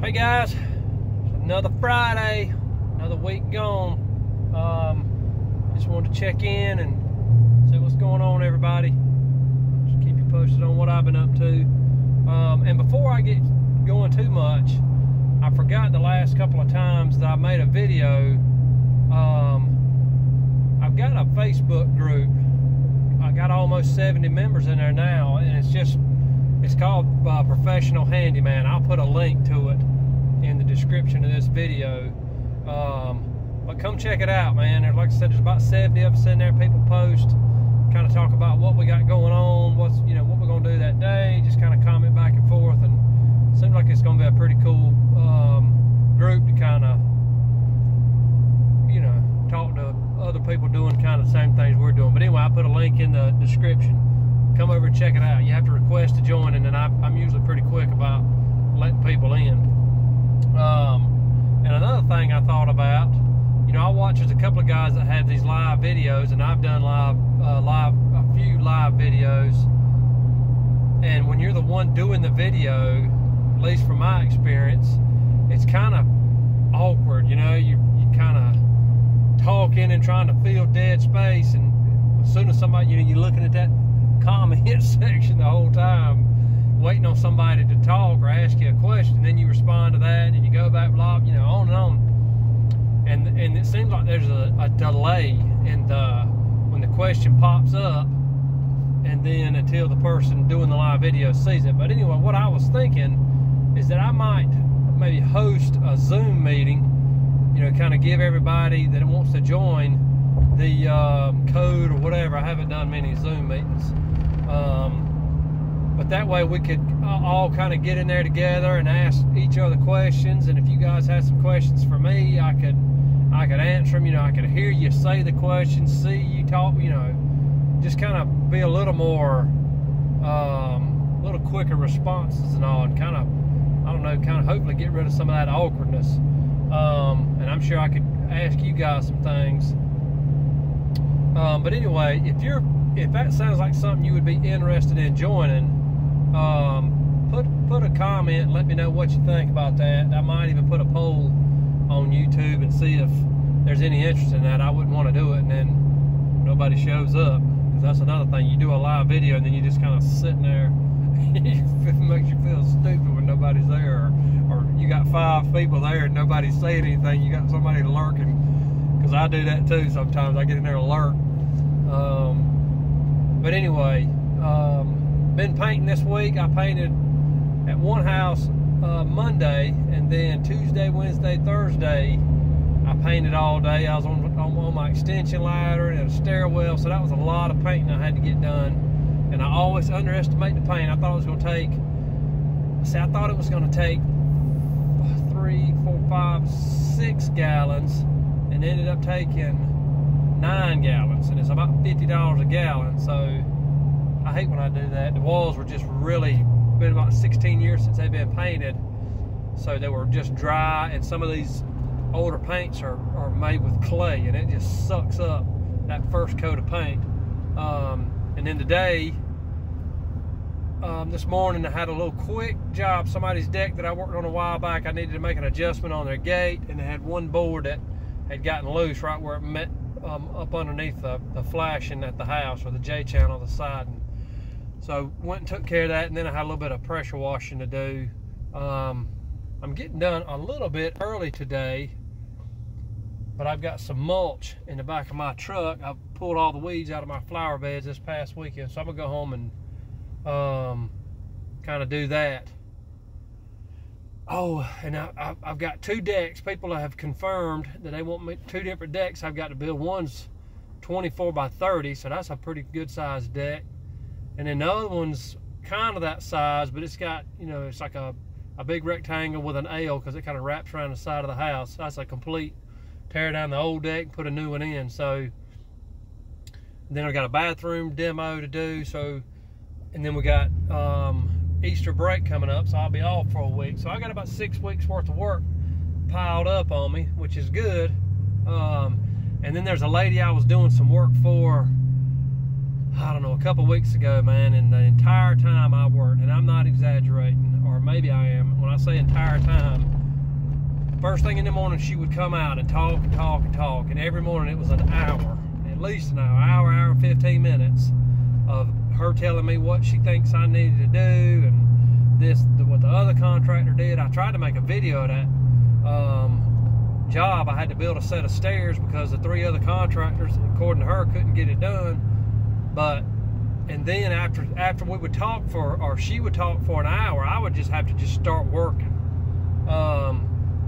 Hey guys, another Friday, another week gone. Just wanted to check in and see what's going on, everybody. Just keep you posted on what I've been up to. And before I get going too much, I forgot the last couple of times that I made a video. I've got a Facebook group. I got almost 70 members in there now, and it's called Professional Handyman. I'll put a link to it in the description of this video. But come check it out, man. Like I said, there's about 70 of us in there. People post, kind of talk about what we got going on, what we're gonna do that day. Just kind of comment back and forth, and it seems like it's gonna be a pretty cool group to kind of, talk to other people doing kind of the same things we're doing. But anyway, I'll put a link in the description. Come over and check it out. You have to request to join, and then I'm usually pretty quick about letting people in. And another thing I thought about, I watch there's a couple of guys that have these live videos, and I've done a few live videos. And when you're the one doing the video, at least from my experience, it's kind of awkward. You kind of talking and trying to fill dead space, and as soon as somebody, you're looking at that comment section the whole time, waiting on somebody to talk or ask you a question, then you respond to that, and you go back, blah, on and on. And it seems like there's a delay in when the question pops up, and then until the person doing the live video sees it. But anyway, what I was thinking is that I might maybe host a Zoom meeting, kind of give everybody that wants to join the code or whatever. I haven't done many Zoom meetings. But that way we could all kind of get in there together and ask each other questions. And if you guys had some questions for me, I could answer them. I could hear you say the questions, see you talk, just kind of be a little more, a little quicker responses and all, and kind of, hopefully get rid of some of that awkwardness. And I'm sure I could ask you guys some things. But anyway, if that sounds like something you would be interested in joining, put a comment, let me know what you think about that. I might even put a poll on YouTube and see if there's any interest in that. I wouldn't want to do it and then nobody shows up, because that's another thing. You do a live video and then you just kind of sitting there. It makes you feel stupid when nobody's there, or you got 5 people there and nobody's saying anything. You got somebody lurking, because I do that too sometimes. I get in there and lurk. But anyway, been painting this week. I painted at one house Monday, and then Tuesday, Wednesday, Thursday I painted all day. I was on my extension ladder and a stairwell, so that was a lot of painting I had to get done. And I always underestimate the paint. I thought it was going to take 3, 4, 5, 6 gallons, and ended up taking 9 gallons, and it's about $50 a gallon. So I hate when I do that. The walls were just really, been about 16 years since they've been painted, so they were just dry, and some of these older paints are made with clay, and it just sucks up that first coat of paint. And then today, this morning, I had a little quick job. Somebody's deck that I worked on a while back, I needed to make an adjustment on their gate, and they had one board that had gotten loose right where it met up underneath the flashing at the house, or the J-channel, the siding. So went and took care of that, and then I had a little bit of pressure washing to do. I'm getting done a little bit early today, but I've got some mulch in the back of my truck. I've pulled all the weeds out of my flower beds this past weekend, so I'm gonna go home and kind of do that. Oh, and I've got 2 decks. People have confirmed that they want me 2 different decks I've got to build. One's 24 by 30, so that's a pretty good sized deck. And then the other one's kind of that size, but it's got, it's like a big rectangle with an L, because it kind of wraps around the side of the house. That's a complete tear down the old deck and put a new one in. So then I've got a bathroom demo to do. So, and then we got Easter break coming up, so I'll be off for a week. So I got about 6 weeks worth of work piled up on me, which is good. And then there's a lady I was doing some work for, I don't know, a couple weeks ago, man, and the entire time I worked, and I'm not exaggerating or or maybe I am. When I say entire time, first thing in the morning, she would come out and talk and talk and talk. And every morning it was an hour, at least an hour and 15 minutes of her telling me what she thinks I needed to do and what the other contractor did. I tried to make a video of that job. I had to build a set of stairs because the 3 other contractors, according to her, couldn't get it done. And then after we would talk or she would talk for an hour, I would just have to start working.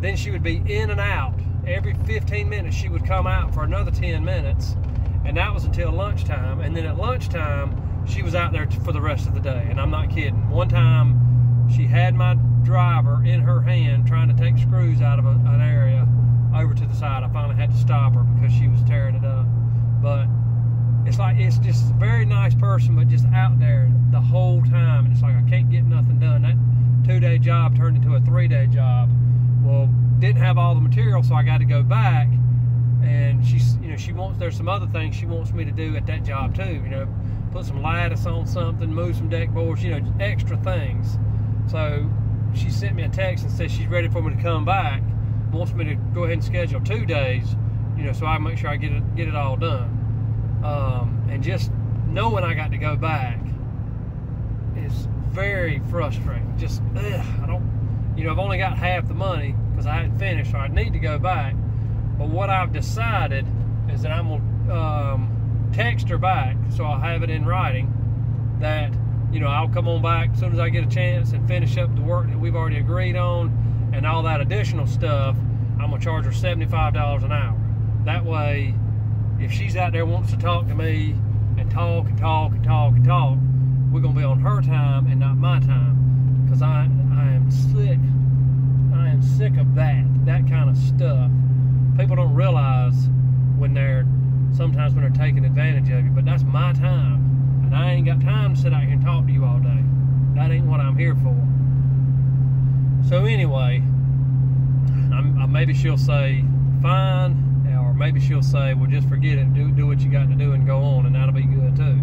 Then she would be in and out. Every 15 minutes she would come out for another 10 minutes, and that was until lunchtime. And then at lunchtime she was out there for the rest of the day, and I'm not kidding. One time she had my driver in her hand trying to take screws out of an area over to the side. I finally had to stop her because she was tearing it up. But it's just a very nice person, but just out there the whole time, and it's like I can't get nothing done. That 2-day job turned into a 3-day job. Well, didn't have all the material, so I got to go back, and there's some other things she wants me to do at that job too, put some lattice on something, move some deck boards, extra things. So she sent me a text and said she's ready for me to come back, wants me to go ahead and schedule 2 days, so I make sure I get it all done. And just knowing I got to go back is very frustrating. Just I've only got half the money because I hadn't finished, so I need to go back. But what I've decided is that I'm gonna text her back, so I'll have it in writing that I'll come on back as soon as I get a chance and finish up the work that we've already agreed on, and all that additional stuff I'm gonna charge her $75 an hour. That way, if she's out there wants to talk to me and talk and talk and talk and talk, we're gonna be on her time and not my time, because I am sick. I am sick of that kind of stuff. People don't realize sometimes when they're taking advantage of you, but that's my time, and I ain't got time to sit out here and talk to you all day. That ain't what I'm here for. So anyway, maybe she'll say fine, or maybe she'll say, well, just forget it, do what you got to do and go on, and that'll be good too.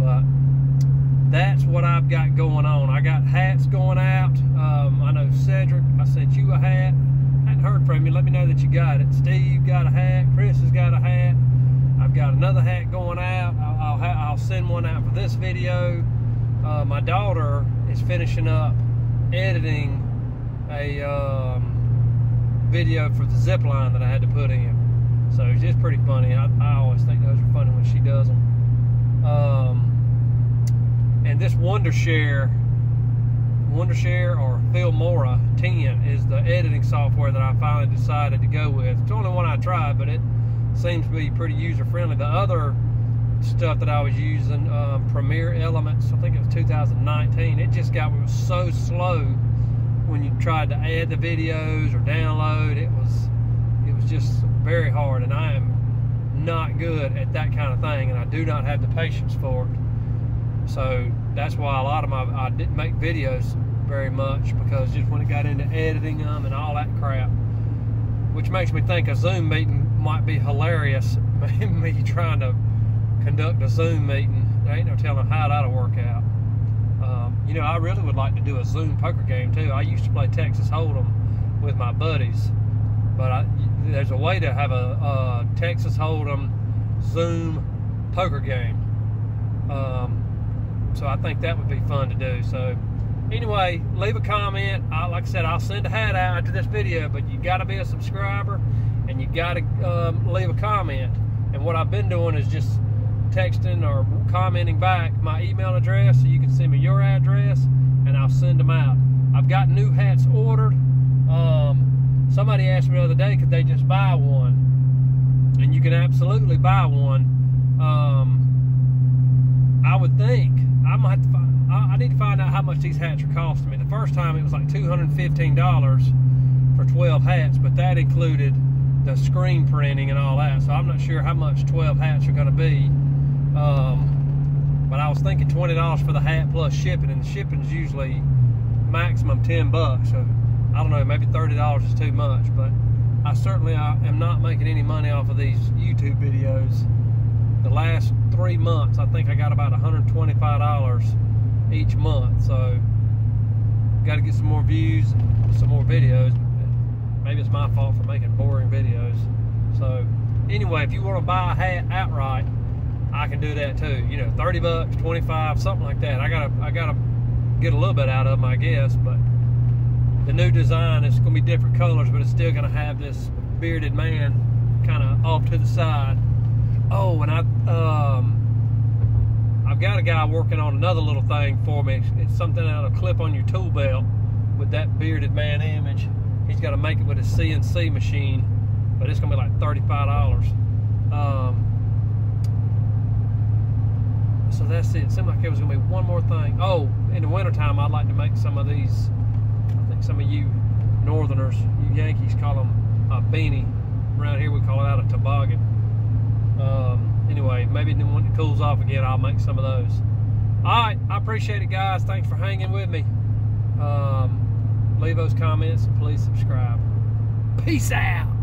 But that's what I've got going on. I got hats going out. I know Cedric, I sent you a hat. I hadn't heard from you. Let me know that you got it. Steve got a hat. Chris has got a hat. I've got another hat going out. I'll send one out for this video. My daughter is finishing up editing a video for the zip line that I had to put in. So it's just pretty funny. I always think those are funny when she does them. And this Wondershare or Filmora 10 is the editing software that I finally decided to go with. It's the only one I tried, but it seems to be pretty user-friendly. The other stuff that I was using, Premiere Elements, I think it was 2019, it just was so slow when you tried to add the videos or download. It was just very hard, and I am not good at that kind of thing, and I do not have the patience for it. So that's why a lot of I didn't make videos very much, because just when it got into editing them and all that crap, which makes me think a Zoom meeting might be hilarious. Me trying to conduct a Zoom meeting, there ain't no telling how that'll work out. I really would like to do a Zoom poker game too. I used to play Texas Hold'em with my buddies, but there's a way to have a Texas Hold'em Zoom poker game. So I think that would be fun to do. So anyway, leave a comment. Like I said, I'll send a hat out after this video, but you got to be a subscriber and you got to leave a comment. And what I've been doing is just texting or commenting back my email address, so you can send me your address and I'll send them out. I've got new hats ordered. Somebody asked me the other day, could they just buy one? And you can absolutely buy one. I would think I might have to I need to find out how much these hats are costing me. The first time it was like $215 for 12 hats, but that included the screen printing and all that, so I'm not sure how much 12 hats are going to be. But I was thinking $20 for the hat plus shipping, and the shipping's usually maximum $10, so I don't know, maybe $30 is too much. But I certainly am not making any money off of these YouTube videos. The last 3 months, I think I got about $125 each month, so got to get some more views, some more videos. Maybe it's my fault for making boring videos. So anyway, if you want to buy a hat outright, I can do that too. You know, 30 bucks, 25, something like that. I gotta get a little bit out of them, I guess. But the new design is gonna be different colors, but it's still gonna have this bearded man kind of off to the side. Oh, and I've got a guy working on another little thing for me. It's something that'll clip on your tool belt with that bearded man image. He's got to make it with a CNC machine, but it's gonna be like $35. So that's it. It seemed like there was gonna be one more thing. Oh, in the wintertime, I'd like to make some of these. I think some of you Northerners, you Yankees, call them a beanie. Around here, we call it out a toboggan. Anyway, maybe when it cools off again, I'll make some of those. All right, I appreciate it, guys. Thanks for hanging with me. Leave those comments and please subscribe. Peace out.